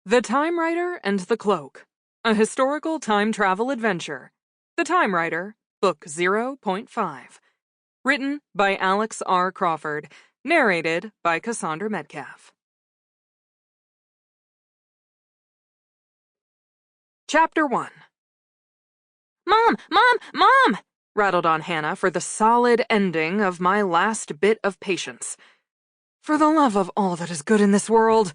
The Time Writer and the Cloak, a historical time travel adventure. The Time Writer, Book 0.5. Written by Alex R. Crawford. Narrated by Cassandra Medcalf. Chapter 1. Mom! Mom! Mom! Rattled on Hannah for the solid ending of my last bit of patience. For the love of all that is good in this world.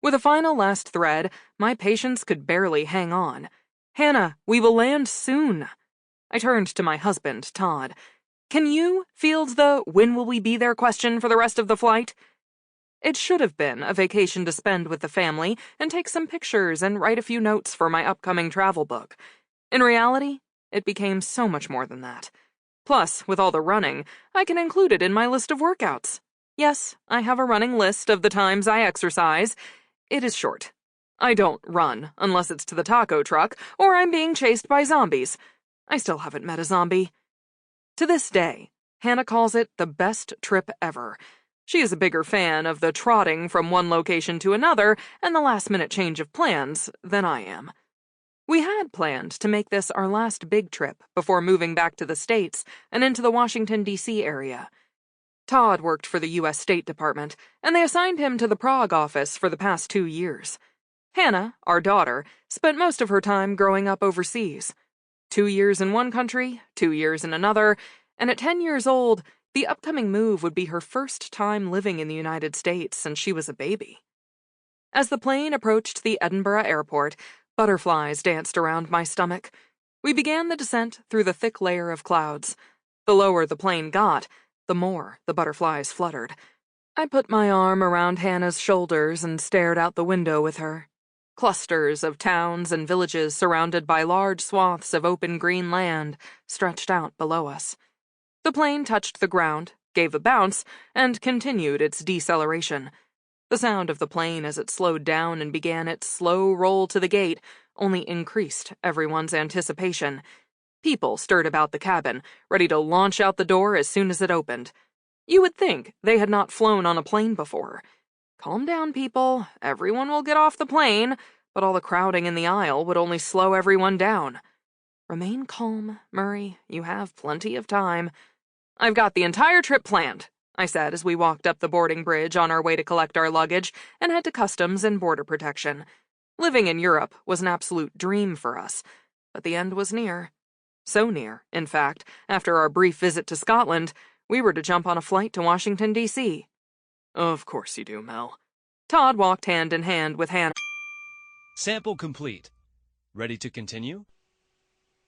With a final last thread, my patience could barely hang on. Hannah, we will land soon. I turned to my husband, Todd. Can you field the when will we be there question for the rest of the flight? It should have been a vacation to spend with the family and take some pictures and write a few notes for my upcoming travel book. In reality, it became so much more than that. Plus, with all the running, I can include it in my list of workouts. Yes, I have a running list of the times I exercise. It is short. I don't run unless it's to the taco truck or I'm being chased by zombies. I still haven't met a zombie. To this day, Hannah calls it the best trip ever. She is a bigger fan of the trotting from one location to another and the last-minute change of plans than I am. We had planned to make this our last big trip before moving back to the States and into the Washington, D.C. area. Todd worked for the U.S. State Department, and they assigned him to the Prague office for the past 2 years. Hannah, our daughter, spent most of her time growing up overseas. 2 years in one country, 2 years in another, and at 10 years old, the upcoming move would be her first time living in the United States since she was a baby. As the plane approached the Edinburgh airport, butterflies danced around my stomach. We began the descent through the thick layer of clouds. The lower the plane got, the more the butterflies fluttered. I put my arm around Hannah's shoulders and stared out the window with her. Clusters of towns and villages surrounded by large swaths of open green land stretched out below us. The plane touched the ground, gave a bounce, and continued its deceleration. The sound of the plane as it slowed down and began its slow roll to the gate only increased everyone's anticipation. People stirred about the cabin, ready to launch out the door as soon as it opened. You would think they had not flown on a plane before. Calm down, people. Everyone will get off the plane, but all the crowding in the aisle would only slow everyone down. Remain calm, Murray. You have plenty of time. I've got the entire trip planned, I said as we walked up the boarding bridge on our way to collect our luggage and head to Customs and Border Protection. Living in Europe was an absolute dream for us, but the end was near. So near, in fact, after our brief visit to Scotland, we were to jump on a flight to Washington, D.C. Of course you do, Mel. Todd walked hand in hand with Hannah. Sample complete. Ready to continue?